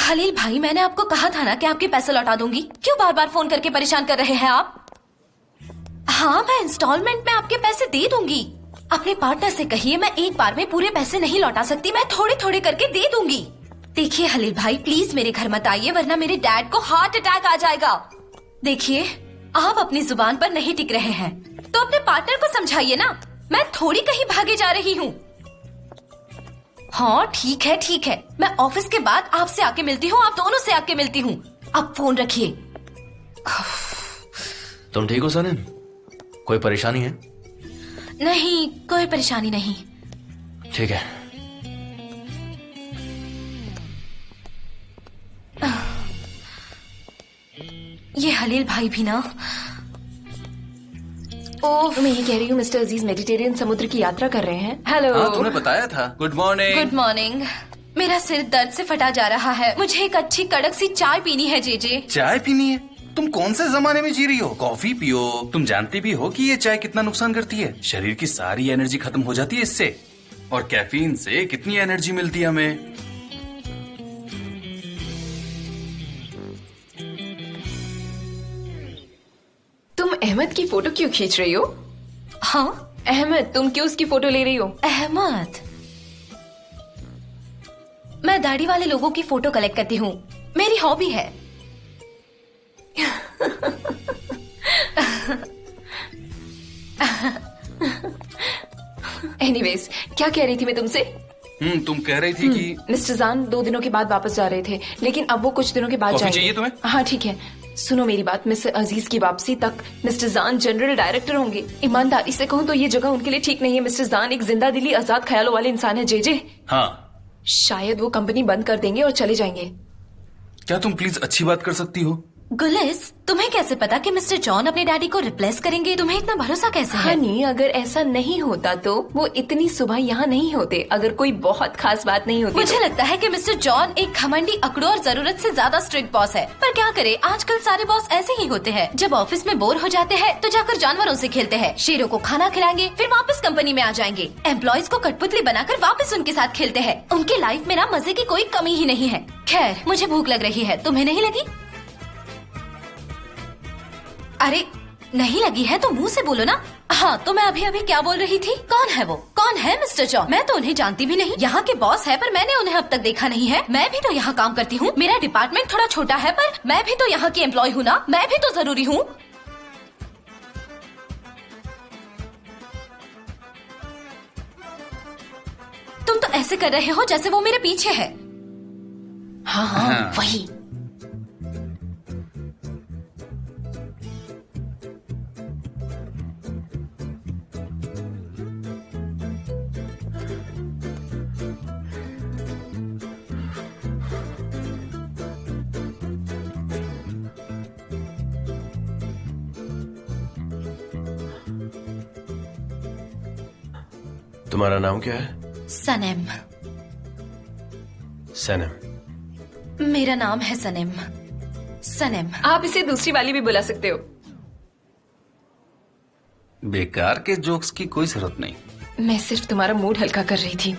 खलील भाई, मैंने आपको कहा था ना कि आपके पैसे लौटा दूंगी। क्यों बार बार फोन करके परेशान कर रहे हैं आप? हाँ, मैं इंस्टॉलमेंट में आपके पैसे दे दूंगी। अपने पार्टनर से कहिए मैं एक बार में पूरे पैसे नहीं लौटा सकती, मैं थोड़े थोड़े करके दे दूंगी। देखिए खलील भाई, प्लीज मेरे घर मत आइए वरना मेरे डैड को हार्ट अटैक आ जाएगा। देखिए, आप अपनी जुबान पर नहीं टिक रहे हैं तो अपने पार्टनर को समझाइए ना। मैं थोड़ी कहीं भागे जा रही हूँ। हाँ ठीक है ठीक है, मैं ऑफिस के बाद आपसे आके मिलती हूँ, आप दोनों से आके मिलती हूँ। अब फोन रखिए। तुम ठीक हो सनम? कोई परेशानी है? नहीं, कोई परेशानी नहीं। ठीक है। ये हलील भाई भी ना। ओह, मैं ये कह रही हूँ मिस्टर अजीज मेडिटेरियन समुद्र की यात्रा कर रहे हैं। हेलो। हाँ, तुमने बताया था। Good morning. Good morning. मेरा सिर दर्द से फटा जा रहा है, मुझे एक अच्छी कड़क सी चाय पीनी है। जेजे, चाय पीनी है? तुम कौन से जमाने में जी रही हो? कॉफी पियो। तुम जानती भी हो कि ये चाय कितना नुकसान करती है। शरीर की सारी एनर्जी खत्म हो जाती है इससे, और कैफीन से कितनी एनर्जी मिलती है हमें। तुम अहमद की फोटो क्यों खींच रही हो? हाँ अहमद, तुम क्यों उसकी फोटो ले रही हो? अहमद, मैं दाढ़ी वाले लोगों की फोटो कलेक्ट करती हूँ, मेरी हॉबी है। एनीवेज, क्या कह रही थी मैं तुमसे? तुम कह रही थी कि मिस्टर जान 2 दिनों के बाद वापस जा रहे थे, लेकिन अब वो कुछ दिनों के बाद कॉफी जाएंगे। चाहिए तुम्हें? हाँ ठीक है, सुनो मेरी बात। मिस्टर अजीज की वापसी तक मिस्टर जान जनरल डायरेक्टर होंगे। ईमानदारी से कहूँ तो ये जगह उनके लिए ठीक नहीं है। मिस्टर जान एक जिंदा दिली आजाद ख्यालों वाले इंसान है। जेजे, हाँ, शायद वो कंपनी बंद कर देंगे और चले जाएंगे। क्या तुम प्लीज अच्छी बात कर सकती हो? गुलिस, तुम्हें कैसे पता कि मिस्टर जॉन अपने डैडी को रिप्लेस करेंगे? तुम्हें इतना भरोसा कैसे है? हनी, अगर ऐसा नहीं होता तो वो इतनी सुबह यहाँ नहीं होते। अगर कोई बहुत खास बात नहीं होती मुझे लगता है कि मिस्टर जॉन एक घमंडी, अकड़ू और जरूरत से ज्यादा स्ट्रिक्ट बॉस है। पर क्या करे, आजकल सारे बॉस ऐसे ही होते हैं। जब ऑफिस में बोर हो जाते हैं तो जाकर जानवरों से खेलते हैं, शेरों को खाना खिलाएंगे, फिर वापस कंपनी में आ जाएंगे। एम्प्लॉयज को कठपुतली बनाकर वापस उनके साथ खेलते हैं। उनकी लाइफ में ना मजे की कोई कमी ही नहीं है। खैर, मुझे भूख लग रही है, तुम्हें नहीं लगी? अरे नहीं लगी है तो मुंह से बोलो ना। हाँ, तो मैं अभी अभी क्या बोल रही थी? कौन है वो? कौन है मिस्टर जॉन? मैं तो उन्हें जानती भी नहीं। यहाँ के बॉस है पर मैंने उन्हें अब तक देखा नहीं है। मैं भी तो यहाँ काम करती हूँ। मेरा डिपार्टमेंट थोड़ा छोटा है पर मैं भी तो यहाँ की एम्प्लॉय हूँ ना, मैं भी तो जरूरी हूँ। तुम तो ऐसे कर रहे हो जैसे वो मेरे पीछे है। हाँ हाँ, वही। तुम्हारा नाम क्या है? सनम। सनम। मेरा नाम है सनम। सनम। आप इसे दूसरी वाली भी बुला सकते हो। बेकार के जोक्स की कोई जरूरत नहीं। मैं सिर्फ तुम्हारा मूड हल्का कर रही थी।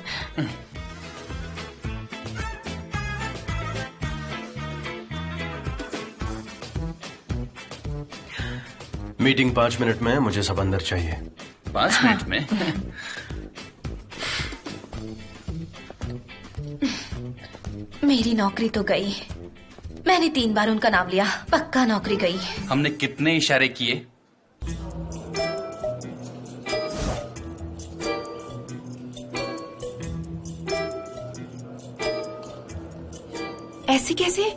मीटिंग 5 मिनट में है, मुझे सब अंदर चाहिए। 5 मिनट में? मेरी नौकरी तो गई। मैंने 3 बार उनका नाम लिया, पक्का नौकरी गई। हमने कितने इशारे किए? ऐसे कैसे?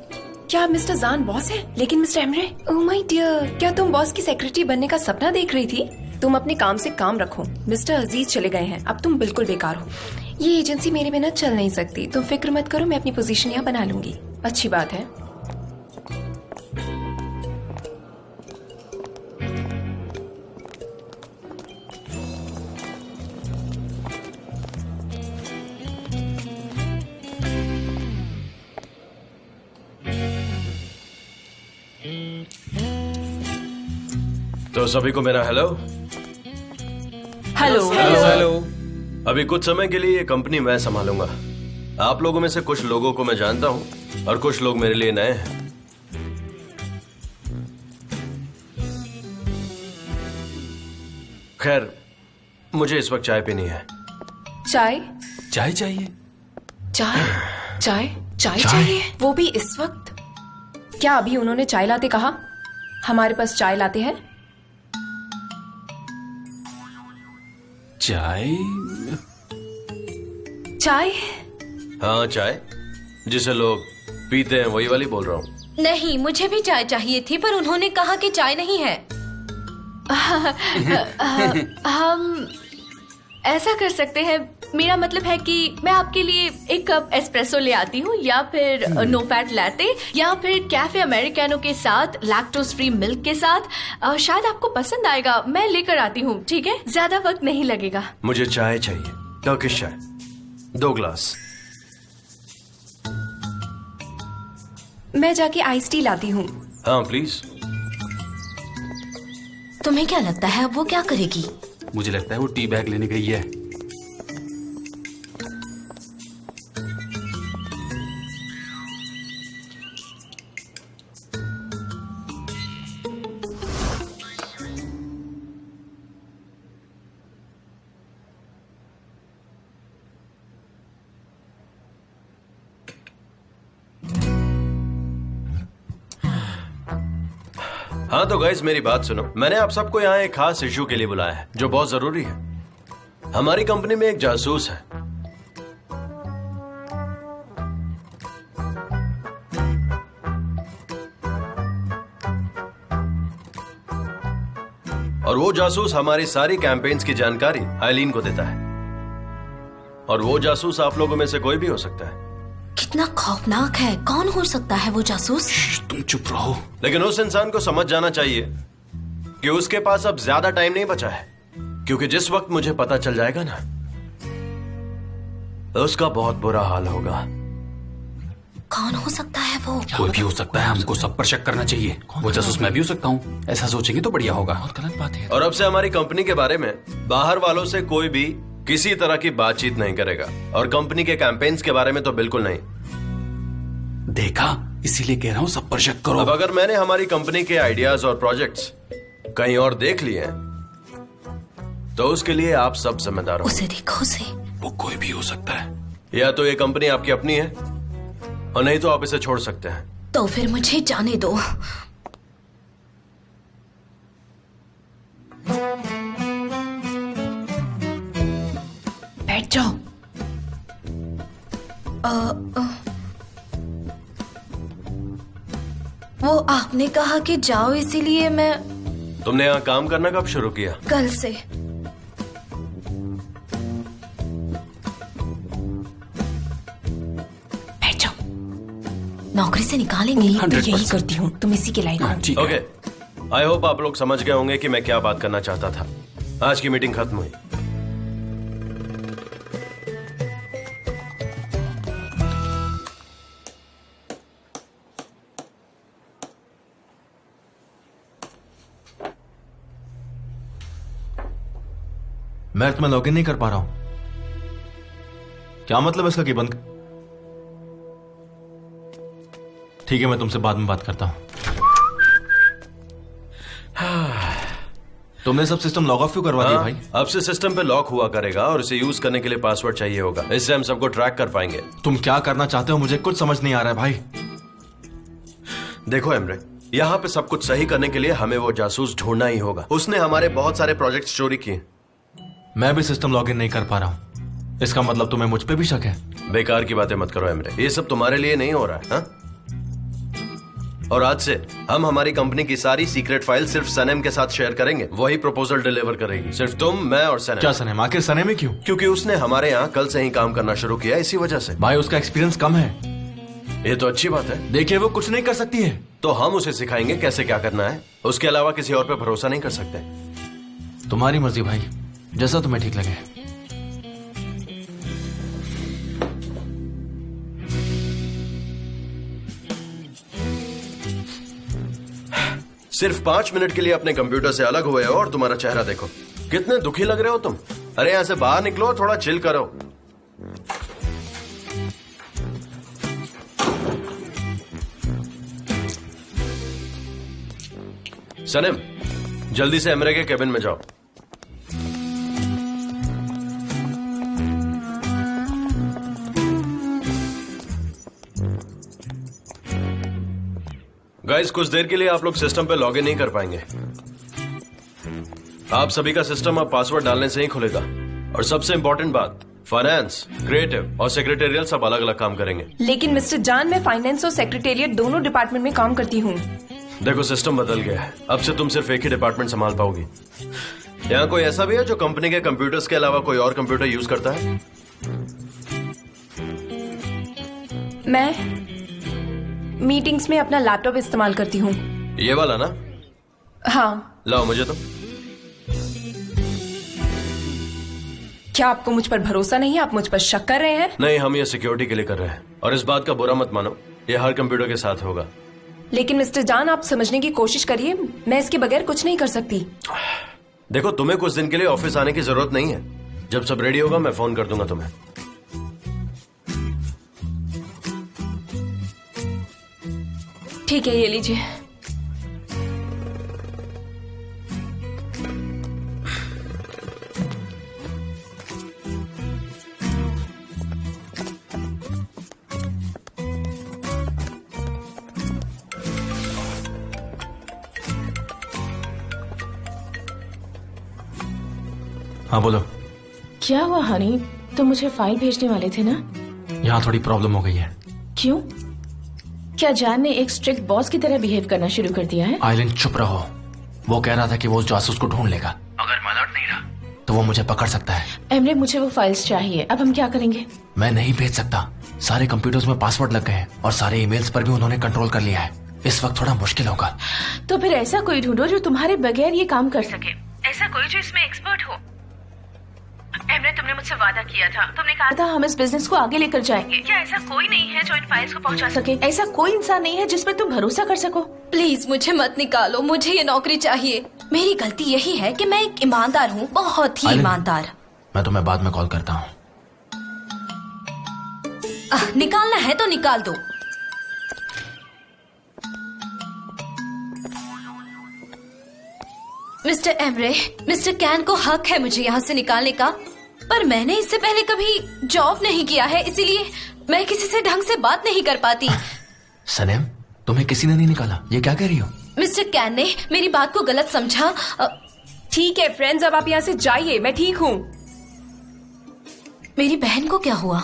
क्या मिस्टर जान बॉस है लेकिन mister Emre? Oh my dear, क्या तुम बॉस की सेक्रेटरी बनने का सपना देख रही थी? तुम अपने काम से काम रखो। मिस्टर अजीज चले गए हैं, अब तुम बिल्कुल बेकार हो। ये एजेंसी मेरे बिना चल नहीं सकती। तुम फिक्र मत करो, मैं अपनी पोजीशन यहाँ बना लूंगी। अच्छी बात है। तो सभी को मेरा हेलो। हेलो। हेलो। अभी कुछ समय के लिए ये कंपनी मैं संभालूंगा। आप लोगों में से कुछ लोगों को मैं जानता हूं और कुछ लोग मेरे लिए नए हैं। खैर, मुझे इस वक्त चाय पीनी है। चाय? चाय चाहिए? चाय? चाय? चाय चाहिए? वो भी इस वक्त? क्या अभी उन्होंने चाय लाते कहा? हमारे पास चाय लाते हैं? चाय? चाय? हाँ, चाय जिसे लोग पीते हैं वही वाली बोल रहा हूँ। नहीं, मुझे भी चाय चाहिए थी, पर उन्होंने कहा कि चाय नहीं है। हम ऐसा कर सकते हैं, मेरा मतलब है कि मैं आपके लिए एक कप एस्प्रेसो ले आती हूँ, या फिर नो फैट लैटे, या फिर कैफे अमेरिकानो के साथ लैक्टोज फ्री मिल्क के साथ। शायद आपको पसंद आएगा। मैं लेकर आती हूँ, ठीक है? ज्यादा वक्त नहीं लगेगा। मुझे चाय चाहिए, टर्किश चाय, 2 ग्लास। मैं जाके आइस टी लाती हूँ। हाँ प्लीज। तुम्हें क्या लगता है अब वो क्या करेगी? मुझे लगता है वो टी बैग लेने गई है। हाँ तो गाइस, मेरी बात सुनो। मैंने आप सबको यहाँ एक खास इशू के लिए बुलाया है जो बहुत जरूरी है। हमारी कंपनी में एक जासूस है। और वो जासूस हमारी सारी कैंपेन्स की जानकारी आइलीन को देता है। और वो जासूस आप लोगों में से कोई भी हो सकता है। कितना खौफनाक है। कौन हो सकता है वो जासूस? तुम चुप रहो। लेकिन उस इंसान को समझ जाना चाहिए कि उसके पास अब ज्यादा टाइम नहीं बचा है, क्योंकि जिस वक्त मुझे पता चल जाएगा ना, उसका बहुत बुरा हाल होगा। कौन हो सकता है वो? कोई भी हो सकता है, हमको सब पर शक करना चाहिए। वो जासूस मैं भी हो सकता हूँ। ऐसा सोचेंगे तो बढ़िया होगा। बहुत गलत बात है। और अब से हमारी कंपनी के बारे में बाहर वालों से कोई भी किसी तरह की बातचीत नहीं करेगा, और कंपनी के कैंपेन्स के बारे में तो बिल्कुल नहीं। देखा, इसीलिए कह रहा हूँ सब पर शक करो। अब अगर मैंने हमारी कंपनी के आइडियाज और प्रोजेक्ट्स कहीं और देख लिए हैं, तो उसके लिए आप सब जिम्मेदार हो। उसे देखो, उसे। वो कोई भी हो सकता है। या तो ये कंपनी आपकी अपनी है, और नहीं तो आप इसे छोड़ सकते हैं। तो फिर मुझे जाने दो। बैठ जाओ। वो आपने कहा कि जाओ, इसीलिए मैं तुमने यहाँ काम करना कब शुरू किया? कल से। बैठ जाओ। नौकरी से निकालेंगे। मैं तो यही करती हूँ, तुम इसी के लायक हो। ओके, आई होप आप लोग समझ गए होंगे कि मैं क्या बात करना चाहता था। आज की मीटिंग खत्म हुई। मैं तुम्हें लॉगिन नहीं कर पा रहा हूं। क्या मतलब है इसका कि बंद? ठीक है, मैं तुमसे बाद में बात करता हूं। तुमने सब सिस्टम लॉग ऑफ क्यों करवा दिया भाई? अब से सिस्टम पे लॉक हुआ करेगा और इसे यूज करने के लिए पासवर्ड चाहिए होगा। इससे हम सबको ट्रैक कर पाएंगे। तुम क्या करना चाहते हो मुझे कुछ समझ नहीं आ रहा है भाई। देखो एमरे, यहाँ पे सब कुछ सही करने के लिए हमें वो जासूस ढूंढना ही होगा। उसने हमारे बहुत सारे प्रोजेक्ट चोरी किए। मैं भी सिस्टम लॉगिन नहीं कर पा रहा हूं। इसका मतलब तुम्हें मुझ पे भी शक है? बेकार की बातें मत करो एमरे, ये सब तुम्हारे लिए नहीं हो रहा है। हा? और आज से हम हमारी कंपनी की सारी सीक्रेट फाइल सिर्फ सनेम के साथ शेयर करेंगे। वही प्रपोजल डिलीवर करेगी, सिर्फ तुम, मैं और सनेम। क्या सनेम? आखिर सनेम में क्यों? क्योंकि उसने हमारे यहाँ कल से ही काम करना शुरू किया, इसी वजह से। भाई उसका एक्सपीरियंस कम है। ये तो अच्छी बात है। देखिए, वो कुछ नहीं कर सकती है। तो हम उसे सिखाएंगे कैसे क्या करना है। उसके अलावा किसी और पे भरोसा नहीं कर सकते। तुम्हारी मर्जी भाई, जैसा तुम्हें ठीक लगे। सिर्फ 5 मिनट के लिए अपने कंप्यूटर से अलग हुए हो और तुम्हारा चेहरा देखो, कितने दुखी लग रहे हो तुम। अरे यहाँ से बाहर निकलो और थोड़ा चिल करो। सनम, जल्दी से एमरे के केबिन में जाओ। गाइस, कुछ देर के लिए आप लोग सिस्टम पे लॉगिन नहीं कर पाएंगे। आप सभी का सिस्टम अब पासवर्ड डालने से ही खुलेगा। और सबसे इंपॉर्टेंट बात, फाइनेंस, क्रिएटिव और सेक्रेटेरियल सब अलग अलग काम करेंगे। लेकिन मिस्टर जान, मैं फाइनेंस और सेक्रेटेरिएट दोनों डिपार्टमेंट में काम करती हूँ। देखो, सिस्टम बदल गया है। अब से तुम सिर्फ एक ही डिपार्टमेंट संभाल पाओगी। यहाँ कोई ऐसा भी है जो कंपनी के कंप्यूटर्स के अलावा कोई और कंप्यूटर यूज करता है? मैं मीटिंग्स में अपना लैपटॉप इस्तेमाल करती हूँ। ये वाला ना? हाँ। लाओ मुझे तो। क्या आपको मुझ पर भरोसा नहीं है? आप मुझ पर शक कर रहे हैं? नहीं, हम ये सिक्योरिटी के लिए कर रहे हैं। और इस बात का बुरा मत मानो, ये हर कंप्यूटर के साथ होगा। लेकिन मिस्टर जान, आप समझने की कोशिश करिए, मैं इसके बगैर कुछ नहीं कर सकती। देखो, तुम्हें कुछ दिन के लिए ऑफिस आने की जरूरत नहीं है। जब सब रेडी होगा मैं फोन कर दूंगा तुम्हें। ठीक है, ये लीजिए। हाँ बोलो। क्या हुआ हनी, तुम मुझे फाइल भेजने वाले थे ना? यहाँ थोड़ी प्रॉब्लम हो गई है। क्यों? क्या जान ने एक स्ट्रिक्ट बॉस की तरह बिहेव करना शुरू कर दिया है? आइलैंड चुप रहो। वो कह रहा था कि वो जासूस को ढूंढ लेगा। अगर मैं अलर्ट नहीं रहा तो वो मुझे पकड़ सकता है। एमरे, मुझे वो फाइल्स चाहिए। अब हम क्या करेंगे? मैं नहीं भेज सकता। सारे कंप्यूटर्स में पासवर्ड लग गए हैं और सारे ईमेल्स पर भी उन्होंने कंट्रोल कर लिया है। इस वक्त थोड़ा मुश्किल होगा। तो फिर ऐसा कोई ढूंढो जो तुम्हारे बगैर ये काम कर सके। ऐसा कोई जो इसमें एक्सपर्ट हो। एमरे, तुमने मुझसे वादा किया था, तुमने कहा था हम इस बिजनेस को आगे लेकर जाएंगे। क्या ऐसा कोई नहीं है जो इन फाइल्स को पहुंचा सके? ऐसा कोई इंसान नहीं है जिस पर तुम भरोसा कर सको? प्लीज मुझे मत निकालो, मुझे ये नौकरी चाहिए। मेरी गलती यही है कि मैं एक ईमानदार हूँ, बहुत ही आइलैंड, ईमानदार। मैं तुम्हें बाद में कॉल करता हूँ। निकालना है तो निकाल दो। मिस्टर एमरे, मिस्टर कैन को हक है मुझे यहाँ से निकालने का, पर मैंने इससे पहले कभी जॉब नहीं किया है, इसीलिए मैं किसी से ढंग से बात नहीं कर पाती। सनेम, तुम्हें किसी ने नहीं निकाला, ये क्या कह रही हो? मिस्टर कैन ने मेरी बात को गलत समझा। ठीक है फ्रेंड्स, अब आप यहाँ से जाइए, मैं ठीक हूँ। मेरी बहन को क्या हुआ?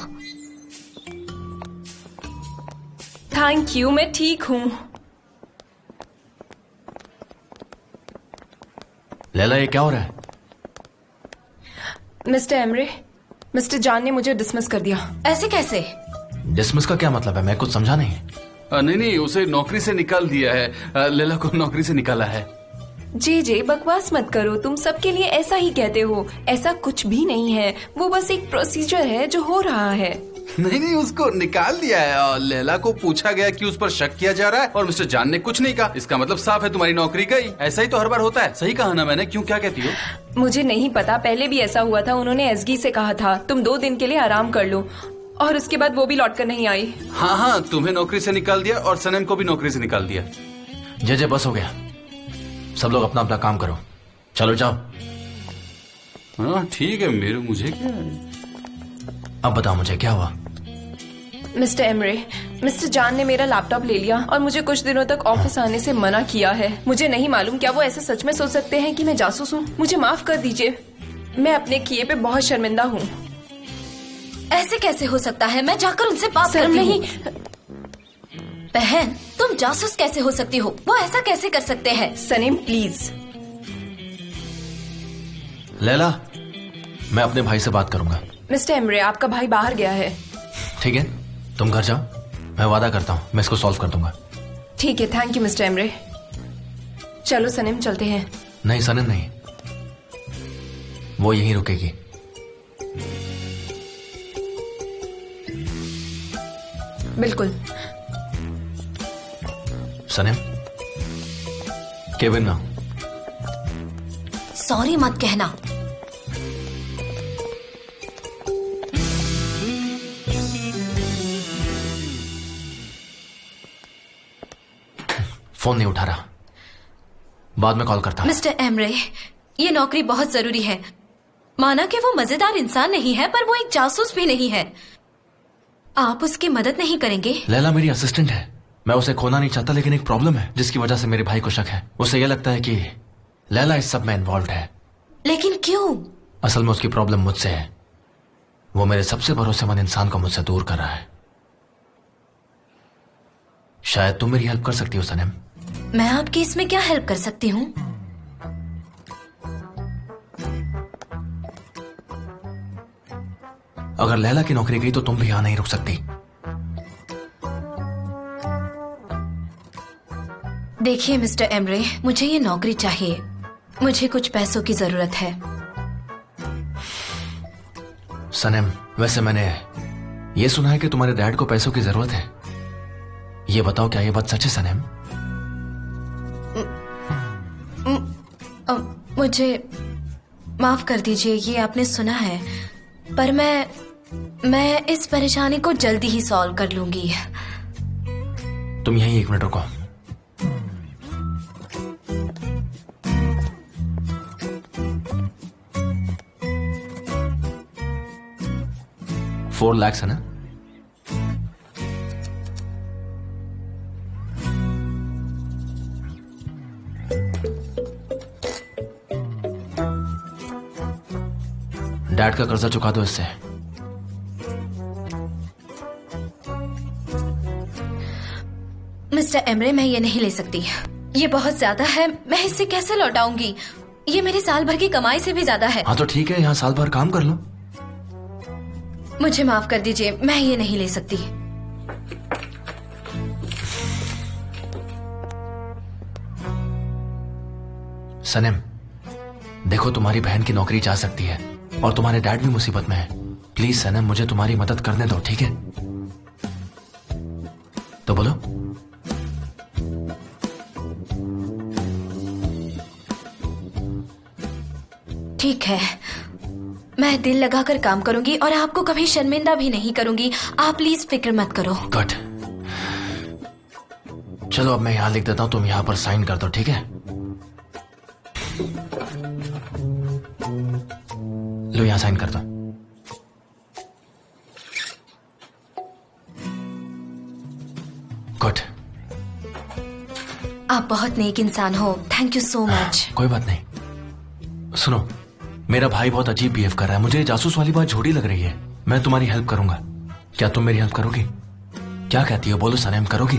थैंक यू, मैं ठीक हूँ। लैला, ये क्या हो रहा है? मिस्टर एमरे, मिस्टर जान ने मुझे डिसमिस कर दिया। ऐसे कैसे? डिसमिस का क्या मतलब है? मैं कुछ समझा नहीं। नहीं, उसे नौकरी से निकाल दिया है। लैला को नौकरी से निकाला है। जे बकवास मत करो, तुम सबके लिए ऐसा ही कहते हो। ऐसा कुछ भी नहीं है, वो बस एक प्रोसीजर है जो हो रहा है। नहीं, उसको निकाल दिया है। और लैला को पूछा गया कि उस पर शक किया जा रहा है और मिस्टर जान ने कुछ नहीं कहा। इसका मतलब साफ है तुम्हारी नौकरी गई। ऐसा ही तो हर बार होता है। सही कहा ना मैंने? क्यों, क्या कहती हो? मुझे नहीं पता, पहले भी ऐसा हुआ था। उन्होंने एसगी से कहा था तुम 2 दिन के लिए आराम कर लो, और उसके बाद वो भी लौट कर नहीं आई। हाँ, तुम्हें नौकरी से निकाल दिया और सनम को भी नौकरी से निकाल दिया। जे बस हो गया। सब लोग अपना अपना काम करो, चलो जाओ। हाँ ठीक है, मुझे क्या है? अब बताओ मुझे क्या हुआ? मिस्टर एमरे, मिस्टर जान ने मेरा लैपटॉप ले लिया और मुझे कुछ दिनों तक ऑफिस आने से मना किया है। मुझे नहीं मालूम क्या वो ऐसे सच में सोच सकते हैं कि मैं जासूस हूँ। मुझे माफ कर दीजिए, मैं अपने किए पे बहुत शर्मिंदा हूँ। ऐसे कैसे हो सकता है? मैं जाकर उनसे बात शर्म करती नहीं। हूँ। बहन, तुम जासूस कैसे हो सकती हो? वो ऐसा कैसे कर सकते हैं? सनीम प्लीज। लैला, मैं अपने भाई से बात करूंगा। मिस्टर एमरे, आपका भाई बाहर गया है। ठीक है, तुम घर जाओ, मैं वादा करता हूँ मैं इसको सॉल्व कर दूंगा। ठीक है, थैंक यू मिस्टर एमरे। चलो सनीम, चलते हैं। नहीं सनम नहीं, वो यहीं रुकेगी। बिल्कुल। सनम, केबिन में आओ। सॉरी मत कहना। फोन नहीं उठा रहा। बाद में कॉल करता हूँ। मिस्टर एमरे, ये नौकरी बहुत जरूरी है। माना कि वो मजेदार इंसान नहीं है, पर वो एक जासूस भी नहीं है। आप उसकी मदद नहीं करेंगे? लैला मेरी असिस्टेंट है, मैं उसे खोना नहीं चाहता, लेकिन एक प्रॉब्लम है जिसकी वजह से मेरे भाई को शक है। उसे यह लगता है कि लैला इस सब में इन्वॉल्व है। लेकिन क्यों? असल में उसकी प्रॉब्लम मुझसे है। वो मेरे सबसे भरोसेमंद इंसान को मुझसे दूर कर रहा है। शायद तुम मेरी हेल्प कर सकती हो सनम। मैं आपकी इसमें क्या हेल्प कर सकती हूँ? अगर लैला की नौकरी गई तो तुम भी यहां नहीं रुक सकती। देखिए मिस्टर एमरे, मुझे ये नौकरी चाहिए। मुझे कुछ पैसों की जरूरत है। सनम, वैसे मैंने ये सुना है कि तुम्हारे डैड को पैसों की जरूरत है। ये बताओ, क्या ये बात सच है सनम? मुझे माफ कर दीजिए, ये आपने सुना है, पर मैं इस परेशानी को जल्दी ही सॉल्व कर लूंगी। तुम यहीं 1 मिनट रुको। $4 लाख है ना? डैड का कर्जा चुका दो इससे। मिस्टर एमरे, मैं ये नहीं ले सकती। ये बहुत ज्यादा है। मैं इससे कैसे लौटाऊंगी? ये मेरी साल भर की कमाई से भी ज्यादा है। हाँ तो ठीक है, यहाँ साल भर काम कर लो। मुझे माफ कर दीजिए, मैं ये नहीं ले सकती। सनम, देखो तुम्हारी बहन की नौकरी जा सकती है और तुम्हारे डैड भी मुसीबत में है। प्लीज सनम, मुझे तुम्हारी मदद करने दो, ठीक है? तो बोलो। ठीक है, मैं दिल लगाकर काम करूंगी और आपको कभी शर्मिंदा भी नहीं करूंगी। आप प्लीज फिक्र मत करो। गुड। चलो अब मैं यहां लिख देता हूं, तुम यहां पर साइन कर दो, ठीक है? लो यहां साइन कर दो। गुड। आप बहुत नेक इंसान हो। Thank you so much. कोई बात नहीं। सुनो, मेरा भाई बहुत अजीब बिहेव कर रहा है। मुझे जासूस वाली बात झूठी लग रही है। मैं तुम्हारी हेल्प करूंगा। क्या तुम मेरी हेल्प करोगी? क्या कहती हो? बोलो सनम, करोगी?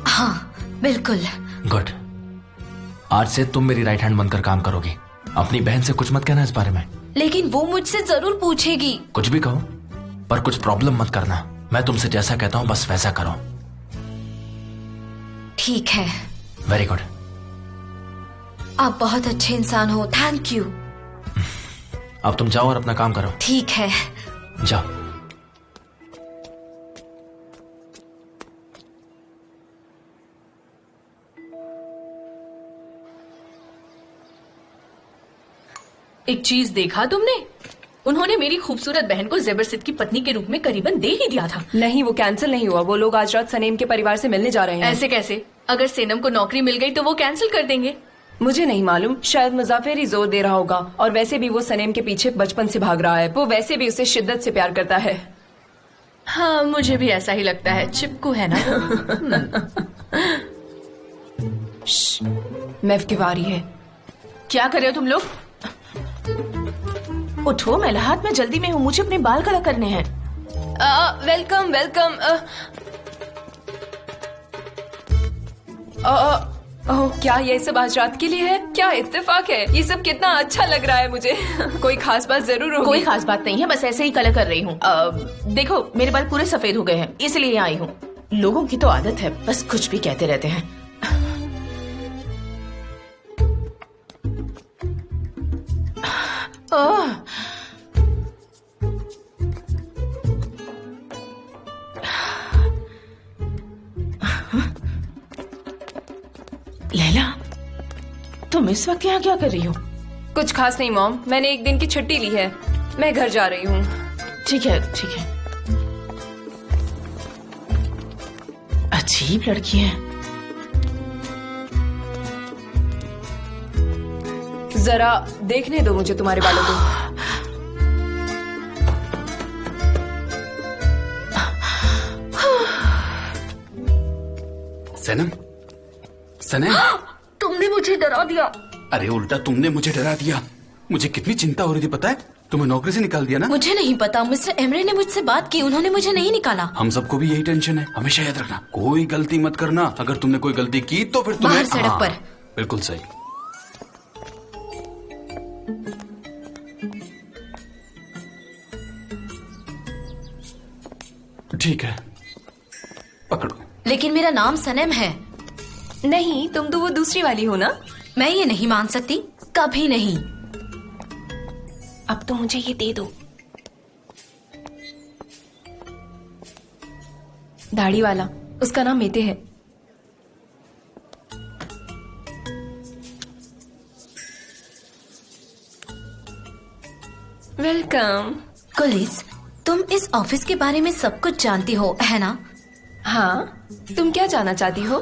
हाँ बिल्कुल। गुड। आज से तुम मेरी राइट हैंड बनकर काम करोगी। अपनी बहन से कुछ मत कहना इस बारे में। लेकिन वो मुझसे जरूर पूछेगी। कुछ भी कहो, पर कुछ प्रॉब्लम मत करना। मैं तुमसे जैसा कहता हूं बस वैसा करो। ठीक है। Very good. आप बहुत अच्छे इंसान हो। Thank you. अब तुम जाओ और अपना काम करो। ठीक है। जाओ। एक चीज देखा तुमने? उन्होंने मेरी खूबसूरत बहन को ज़ेबर सिद्ध की पत्नी के रूप में करीबन दे ही दिया था। नहीं, वो कैंसिल नहीं हुआ। वो लोग आज रात सनेम के परिवार से मिलने जा रहे हैं। ऐसे कैसे? अगर सेनम को नौकरी मिल गई तो वो कैंसिल कर देंगे। मुझे नहीं मालूम, शायद मुजाफिर ही जोर दे रहा होगा। और वैसे भी वो सनेम के पीछे बचपन से भाग रहा है। वो वैसे भी उसे शिद्दत से प्यार करता है। हाँ, मुझे भी ऐसा ही लगता है। चिपकू है ना? मैफ की बारी है। क्या कर रहे हो तुम लोग? उठो, मैं हाथ में जल्दी में हूँ, मुझे अपने बाल कलर करने हैं। Welcome welcome. ओह, क्या ये सब आज रात के लिए है? क्या इत्तेफाक है। ये सब कितना अच्छा लग रहा है मुझे। कोई खास बात जरूर होगी। कोई खास बात नहीं है, बस ऐसे ही कलर कर रही हूँ। देखो, मेरे बाल पूरे सफेद हो गए हैं, इसलिए यहाँ आई हूँ। लोगों की तो आदत है, बस कुछ भी कहते रहते हैं। ओह, लैला, तुम इस वक्त यहाँ क्या कर रही हो? कुछ खास नहीं मॉम, मैंने एक दिन की छुट्टी ली है। मैं घर जा रही हूँ। ठीक है, ठीक है। अजीब लड़की है। जरा देखने दो मुझे तुम्हारे बालों को। सनम, सनम, तुमने मुझे डरा दिया। अरे उल्टा तुमने मुझे डरा दिया। मुझे कितनी चिंता हो रही थी पता है? तुम्हें नौकरी से निकाल दिया ना। मुझे नहीं पता, मिस्टर एमरे ने मुझसे बात की, उन्होंने मुझे नहीं निकाला। हम सबको भी यही टेंशन है। हमेशा याद रखना, कोई गलती मत करना। अगर तुमने कोई गलती की तो फिर तुम्हें बाहर सड़क पर। बिल्कुल सही। ठीक है, पकड़ो। लेकिन मेरा नाम सनम है। नहीं, तुम तो वो दूसरी वाली हो ना। मैं ये नहीं मान सकती, कभी नहीं। अब तो मुझे ये दे दो। दाढ़ी वाला, उसका नाम मेते है। वेलकम। कुलिस, तुम इस ऑफिस के बारे में सब कुछ जानती हो, है ना? हाँ, तुम क्या जानना चाहती हो?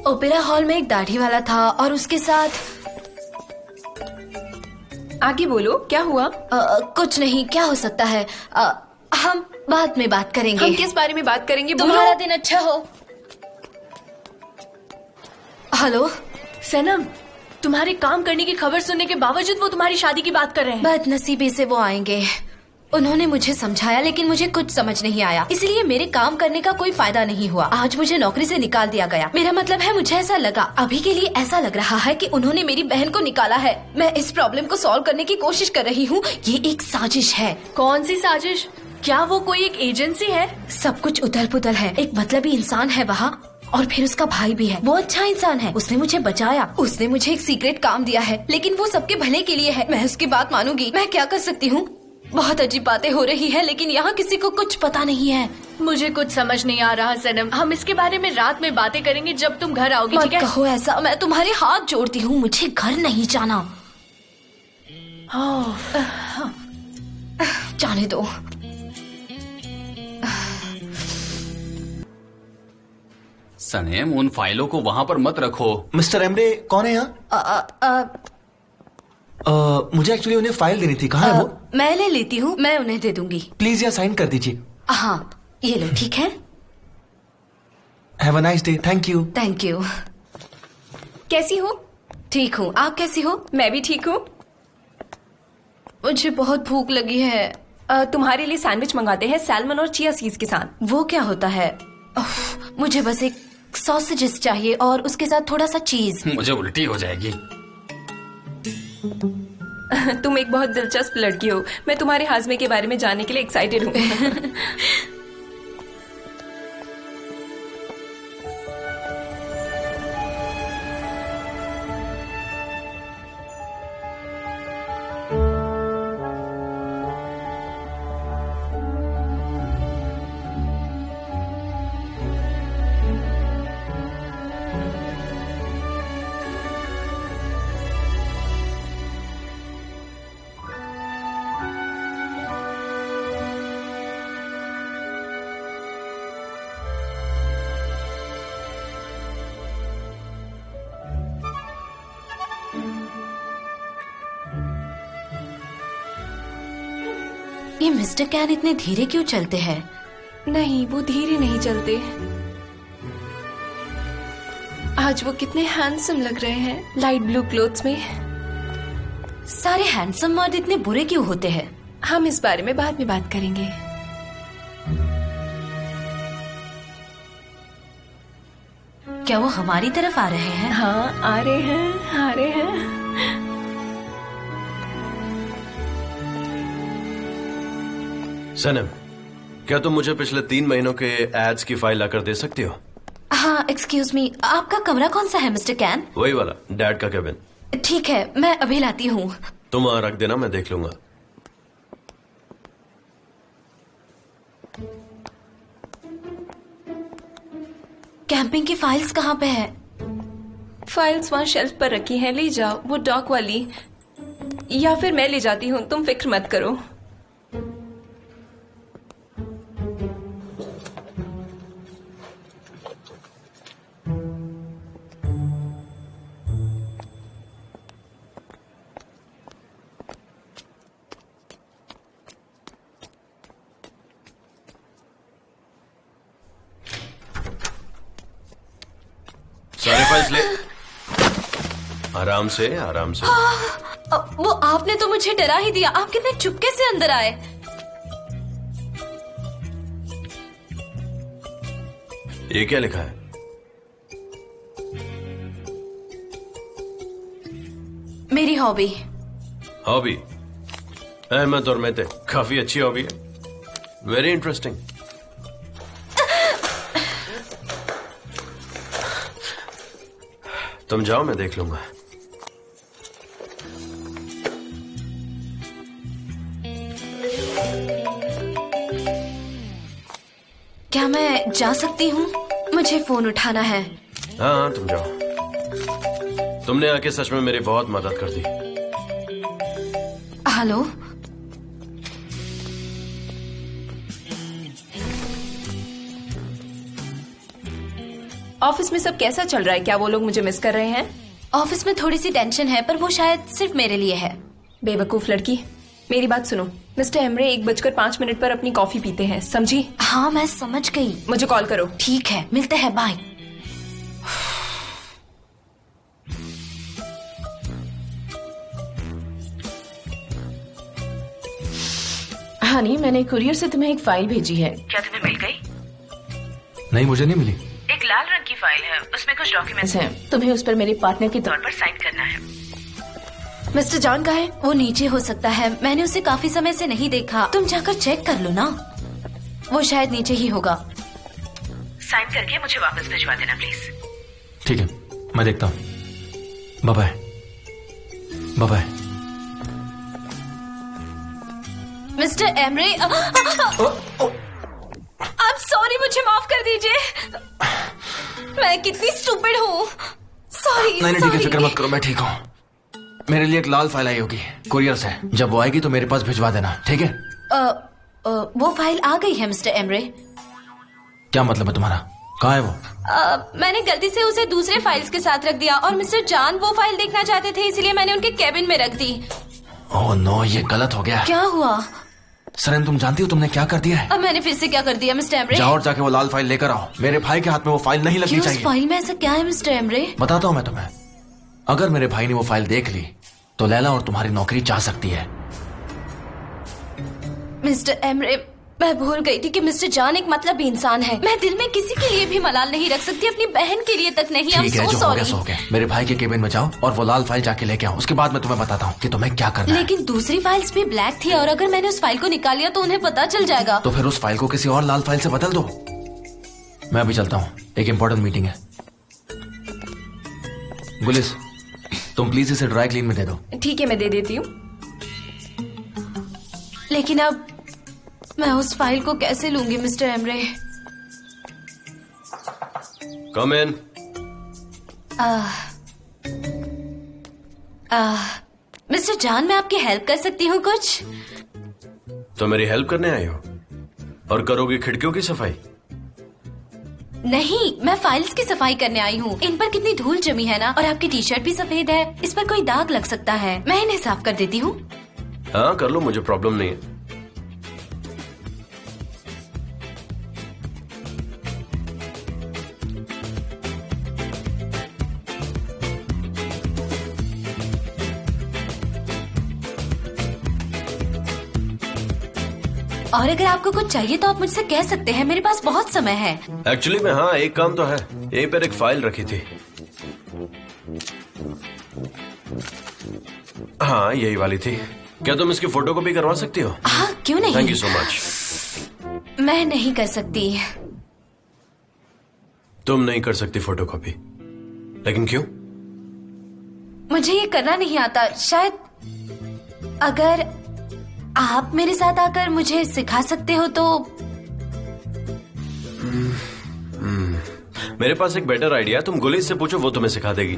ओपेरा हॉल में एक दाढ़ी वाला था और उसके साथ आगे बोलो, क्या हुआ? कुछ नहीं, क्या हो सकता है? हम बाद में बात करेंगे। हम किस बारे में बात करेंगे? बोलो। तुम्हारा दिन अच्छा हो। हेलो सनम, तुम्हारे काम करने की खबर सुनने के बावजूद वो तुम्हारी शादी की बात कर रहे हैं। बदनसीबी से वो आएंगे। उन्होंने मुझे समझाया लेकिन मुझे कुछ समझ नहीं आया, इसलिए मेरे काम करने का कोई फायदा नहीं हुआ। आज मुझे नौकरी से निकाल दिया गया। मेरा मतलब है, मुझे ऐसा लगा, अभी के लिए ऐसा लग रहा है कि उन्होंने मेरी बहन को निकाला है। मैं इस प्रॉब्लम को सॉल्व करने की कोशिश कर रही हूँ। ये एक साजिश है। कौन सी साजिश? क्या वो कोई एक एजेंसी है? सब कुछ उथल पुथल है। एक मतलबी इंसान है वहाँ, और फिर उसका भाई भी है। वो अच्छा इंसान है, उसने मुझे बचाया, उसने मुझे एक सीक्रेट काम दिया है, लेकिन वो सबके भले के लिए है। मैं उसकी बात मानूंगी। मैं क्या कर सकती हूँ? बहुत अजीब बातें हो रही है, लेकिन यहाँ किसी को कुछ पता नहीं है। मुझे कुछ समझ नहीं आ रहा सनम। हम इसके बारे में रात में बातें करेंगे जब तुम घर आओगी, मत ठीक है? कहो ऐसा, मैं तुम्हारे हाथ जोड़ती हूँ, मुझे घर नहीं जाना। जाने दो। सनम, उन फाइलों को वहाँ पर मत रखो। मिस्टर एमरे कौन है यहाँ? मुझे एक्चुअली उन्हें फाइल देनी थी। कहाँ है वो? मैं ले लेती हूँ, मैं उन्हें दे दूंगी। प्लीज यहाँ साइन कर दीजिए। हाँ, ये लो, ठीक है? Have a nice day. Thank you. Thank you. कैसी हो? ठीक हूँ, आप कैसी हो? मैं भी ठीक हूँ। मुझे बहुत भूख लगी है। तुम्हारे लिए सैंडविच मंगाते हैं, सैल्मन और चिया सीड्स के साथ। वो क्या होता है? मुझे बस एक सॉसेजेस चाहिए और उसके साथ थोड़ा सा चीज। मुझे उल्टी हो जाएगी। तुम एक बहुत दिलचस्प लड़की हो। मैं तुम्हारे हाजमे के बारे में जानने के लिए एक्साइटेड हूँ। ये मिस्टर कैन इतने धीरे क्यों चलते हैं? नहीं, वो धीरे नहीं चलते। आज वो कितने हैंडसम लग रहे हैं लाइट ब्लू क्लोथ्स में। सारे हैंडसम मर्द इतने बुरे क्यों होते हैं? हम इस बारे में बाद में बात करेंगे। क्या वो हमारी तरफ आ रहे हैं? हाँ, आ रहे हैं, आ रहे हैं। सनम, क्या तुम मुझे पिछले 3 महीनों के एड्स की फाइल लाकर दे सकती हो? हाँ, एक्सक्यूज मी, आपका कमरा कौन सा है मिस्टर कैन? वही वाला, डैड का केबिन। ठीक है, मैं अभी लाती हूँ। तुम वहां रख देना, मैं देख लूंगा। कैंपिंग की फाइल्स कहाँ पे है? फाइल्स वहाँ शेल्फ पर रखी हैं, ले जाओ। वो डॉक वाली, या फिर मैं ले जाती हूँ, तुम फिक्र मत करो। आराम से, आराम से। वो आपने तो मुझे डरा ही दिया। आप कितने चुपके से अंदर आए। ये क्या लिखा है? मेरी हॉबी। हॉबी? अहमद और मेहते, काफी अच्छी हॉबी है। Very interesting. तुम जाओ, मैं देख लूंगा। क्या मैं जा सकती हूँ? मुझे फोन उठाना है। हाँ हाँ, तुम जाओ। तुमने आके सच में मेरी बहुत मदद कर दी। हेलो। ऑफिस में सब कैसा चल रहा है? क्या वो लोग मुझे मिस कर रहे हैं? ऑफिस में थोड़ी सी टेंशन है, पर वो शायद सिर्फ मेरे लिए है। बेवकूफ लड़की, मेरी बात सुनो। मिस्टर एमरे 1:05 पर अपनी कॉफी पीते हैं, समझी? हाँ, मैं समझ गई। मुझे कॉल करो। ठीक है, मिलते हैं, बाय। हानी, मैंने कुरियर से तुम्हें एक फाइल भेजी है। क्या तुम्हें मिल गई? नहीं, मुझे नहीं मिली। एक लाल रंग की फाइल है, उसमें कुछ डॉक्यूमेंट्स हैं। तुम्हें उस पर मेरे पार्टनर के तौर पर साइन करना है। मिस्टर जॉन कहाँ है? वो नीचे हो सकता है, मैंने उसे काफी समय से नहीं देखा। तुम जाकर चेक कर लो ना, वो शायद नीचे ही होगा। साइन करके मुझे वापस भिजवा देना प्लीज। ठीक है, मैं देखता हूँ। Bye bye. Bye bye. Mister Emre, आप सॉरी, मुझे माफ कर दीजिए। मैं कितनी स्टूपिड हूँ। सॉरी। नहीं ठीक है, फिक्र मत करो, मैं ठीक हूँ। मेरे लिए एक लाल फाइल आई होगी कुरियर से। जब वो आएगी तो मेरे पास भिजवा देना, ठीक है? वो फाइल आ गई है मिस्टर एमरे। क्या मतलब है तुम्हारा? कहाँ है वो? मैंने गलती से उसे दूसरे फाइल्स के साथ रख दिया और मिस्टर जॉन वो फाइल देखना चाहते थे, इसलिए मैंने उनके केबिन में रख दी। ओह नो, ये गलत हो गया। क्या हुआ? सरन, तुम जानती हो तुमने क्या कर दिया है? अब मैंने फिर से क्या कर दिया मिस्टर एमरे? जाओ और जाके वो लाल फाइल लेकर आओ। मेरे भाई के हाथ में वो फाइल नहीं लगनी क्यों? उस चाहिए। फाइल में ऐसा क्या है मिस्टर एमरे? बताता हूँ मैं तुम्हें। अगर मेरे भाई ने वो फाइल देख ली तो लैला और तुम्हारी नौकरी जा सकती है। मिस्टर एमरे, मैं भूल गई थी कि मिस्टर जॉन एक मतलबी इंसान है। मैं दिल में किसी के लिए भी मलाल नहीं रख सकती, अपनी बहन के लिए तक नहीं। ठीक है, जो हो गया सॉरी। सो हो गया। मेरे भाई के केबिन में जाओ और वो लाल फाइल जाके लेके आओ। उसके बाद मैं तुम्हें बताता हूँ कि तुम्हें क्या करना है। लेकिन दूसरी फाइल्स भी ब्लैक थी और अगर मैंने उस फाइल को निकाल लिया तो उन्हें पता चल जाएगा। तो फिर उस फाइल को किसी और लाल फाइल से बदल दो। मैं अभी चलता हूँ, एक इम्पोर्टेंट मीटिंग है। गुलिस, तुम प्लीज इसे ड्राई क्लीन में दे दो। ठीक है, मैं दे देती हूँ। लेकिन अब मैं उस फाइल को कैसे लूंगी मिस्टर एमरे? कम इन। मिस्टर जॉन, मैं आपकी हेल्प कर सकती हूँ कुछ? तो मेरी हेल्प करने आई हो और करोगी खिड़कियों की सफाई? नहीं, मैं फाइल्स की सफाई करने आई हूँ। इन पर कितनी धूल जमी है ना, और आपकी टी शर्ट भी सफेद है, इस पर कोई दाग लग सकता है। मैं इन्हें साफ कर देती हूँ। हाँ कर लो, मुझे प्रॉब्लम नहीं है। और अगर आपको कुछ चाहिए तो आप मुझसे कह सकते हैं, मेरे पास बहुत समय है। एक्चुअली में हाँ, एक काम तो है। यहीं पर एक फाइल रखी थी। हाँ, यही वाली थी। क्या तुम इसकी फोटो कॉपी करवा सकती हो? हाँ, क्यों नहीं। Thank you so much. मैं नहीं कर सकती। तुम नहीं कर सकती फोटो कॉपी? लेकिन क्यों? मुझे ये करना नहीं आता। शायद अगर आप मेरे साथ आकर मुझे सिखा सकते हो तो। मेरे पास एक बेटर आइडिया है, तुम गुलिस से पूछो, वो तुम्हें सिखा देगी।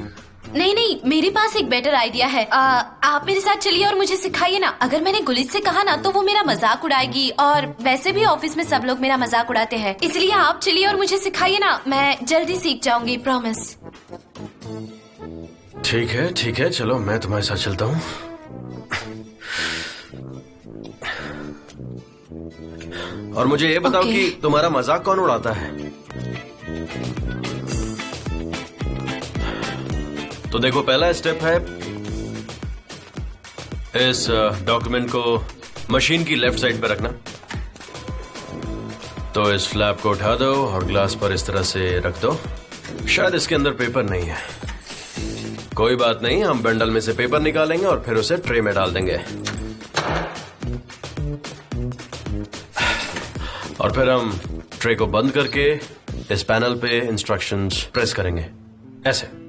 नहीं नहीं, मेरे पास एक बेटर आइडिया है। आप मेरे साथ चलिए और मुझे सिखाइए ना। अगर मैंने गुलिस से कहा ना तो वो मेरा मजाक उड़ाएगी, और वैसे भी ऑफिस में सब लोग मेरा मजाक उड़ाते हैं। इसलिए आप चलिए और मुझे सिखाइए ना, मैं जल्दी सीख जाऊंगी, प्रॉमिस। ठीक है, चलो मैं तुम्हारे साथ चलता हूँ। और मुझे ये बताओ कि तुम्हारा मजाक कौन उड़ाता है? तो देखो, पहला स्टेप है इस डॉक्यूमेंट को मशीन की लेफ्ट साइड पे रखना। तो इस फ्लैप को उठा दो और ग्लास पर इस तरह से रख दो। शायद इसके अंदर पेपर नहीं है, कोई बात नहीं, हम बंडल में से पेपर निकालेंगे और फिर उसे ट्रे में डाल देंगे। और फिर हम ट्रे को बंद करके इस पैनल पे इंस्ट्रक्शंस प्रेस करेंगे, ऐसे।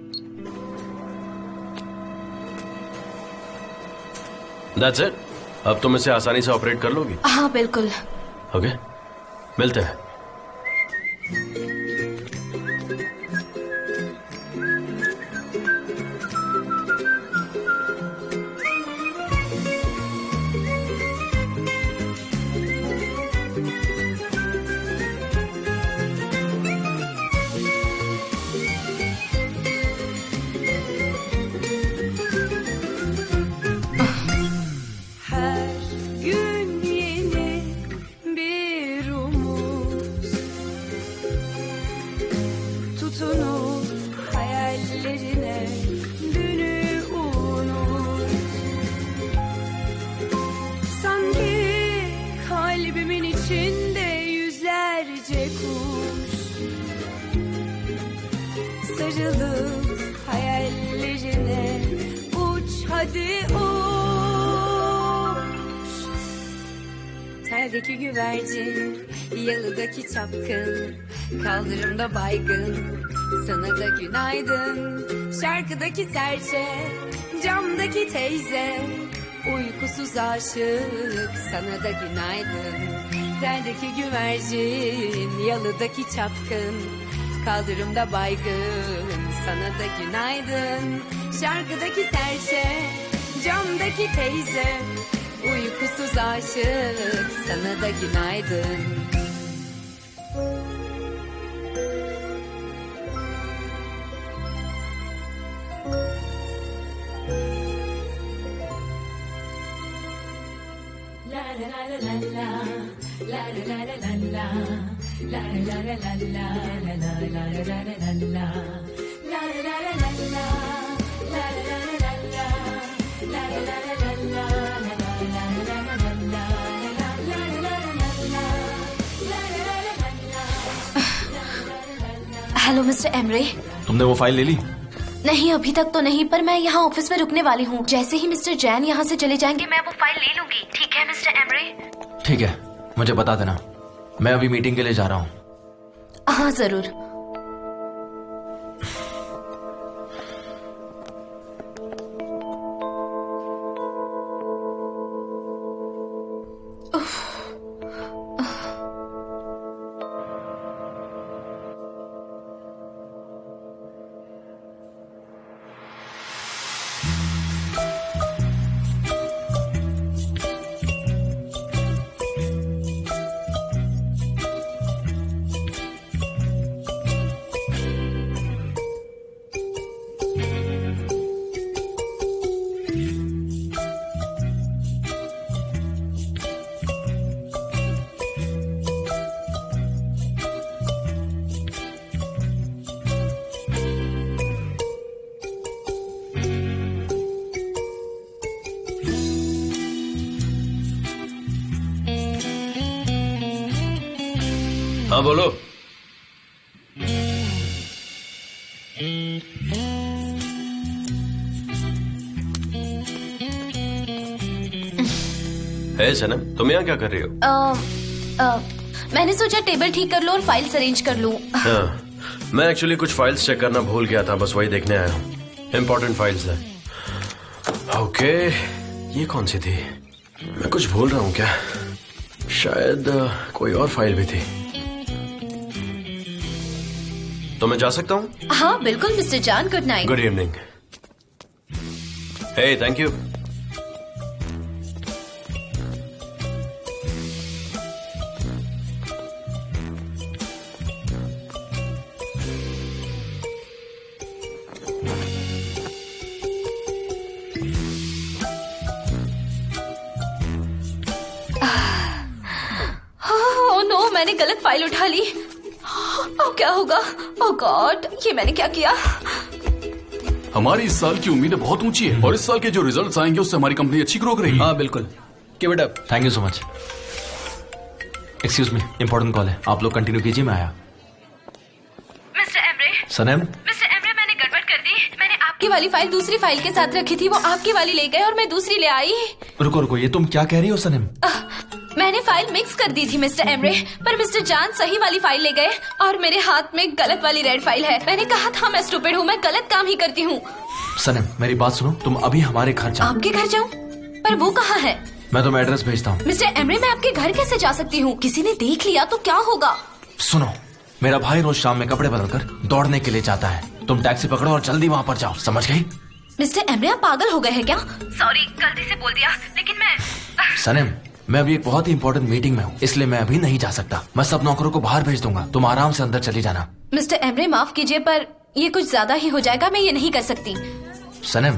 That's it. अब तुम इसे आसानी से ऑपरेट कर लोगी। हाँ बिल्कुल। ओके, मिलते हैं। Her gün yeni bir umut, tutunur hayallerine, dünü unut. Sanki kalbimin içinde yüzlerce kuş, sarılıp hayallerine uç hadi uç. Terdeki güvercin, yalıdaki çapkın, kaldırımda baygın, sana da günaydın. Şarkıdaki serçe, camdaki teyze, uykusuz aşık, sana da günaydın. Terdeki güvercin, yalıdaki çapkın, kaldırımda baygın, sana da günaydın. Şarkıdaki serçe, camdaki teyze, uykusuz aşık, sana da günaydın. Hello mister Emre. तुमने वो file ले ली? नहीं, अभी तक तो नहीं, पर मैं यहाँ ऑफिस में रुकने वाली हूँ। जैसे ही मिस्टर जैन यहाँ से चले जाएंगे मैं वो फाइल ले लूंगी। ठीक है मिस्टर एमरे? ठीक है, मुझे बता देना, मैं अभी मीटिंग के लिए जा रहा हूँ। हाँ जरूर। हाँ बोलो। है सनम, तुम यहाँ क्या कर रही हो? मैंने सोचा टेबल ठीक कर लो और फाइल्स अरेंज कर लूं। हाँ, मैं एक्चुअली कुछ फाइल्स चेक करना भूल गया था, बस वही देखने आया हूँ। इम्पोर्टेंट फाइल्स है। ओके, ये कौन सी थी? मैं कुछ भूल रहा हूँ क्या? शायद कोई और फाइल भी थी। तो मैं जा सकता हूँ? हाँ बिल्कुल मिस्टर जान, good night. Good evening. Hey, thank you. Oh no, मैंने गलत फाइल उठा ली। अब क्या होगा? ओह गॉड, ये मैंने क्या किया? हमारी इस साल की उम्मीदें बहुत ऊंची है और इस साल के जो रिजल्ट्स आएंगे उससे हमारी कंपनी अच्छी ग्रो करेगी। हाँ बिल्कुल, give it up. Thank you so much. Excuse me, important call है, आप लोग कंटिन्यू कीजिए, मैं आया। मिस्टर एमरे, सनम, मिस्टर एमरे, मैंने गड़बड़ कर दी। मैंने आपकी वाली फाइल दूसरी फाइल के साथ रखी थी, वो आपकी वाली ले गए और मैं दूसरी ले आई। रुको रुको, ये तुम क्या कह रही हो सनम? मैंने फाइल मिक्स कर दी थी मिस्टर एमरे, पर मिस्टर जान सही वाली फाइल ले गए और मेरे हाथ में गलत वाली रेड फाइल है। मैंने कहा था मैं स्टूपिड हूँ, मैं गलत काम ही करती हूँ। सनम मेरी बात सुनो, तुम अभी हमारे घर जाओ। आपके घर जाऊँ? पर वो कहाँ है? मैं तुम्हें एड्रेस भेजता हूँ। मिस्टर एमरे, मैं आपके घर कैसे जा सकती हूँ? किसी ने देख लिया तो क्या होगा? सुनो, मेरा भाई रोज शाम में कपड़े बदलकर दौड़ने के लिए जाता है। तुम टैक्सी पकड़ो और जल्दी वहाँ पर जाओ, समझ गई? मिस्टर एमरे, आप पागल हो गए हैं क्या? सॉरी, गलती से बोल दिया, लेकिन मैं सनम, मैं अभी एक बहुत ही इंपॉर्टेंट मीटिंग में हूँ, इसलिए मैं अभी नहीं जा सकता। मैं सब नौकरों को बाहर भेज दूंगा, तुम आराम से अंदर चली जाना। मिस्टर एमरे, माफ कीजिए पर ये कुछ ज्यादा ही हो जाएगा, मैं ये नहीं कर सकती। सनम,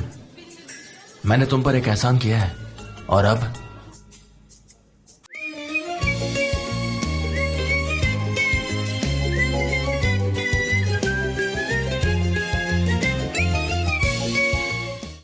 मैंने तुम पर एक एहसान किया है और अब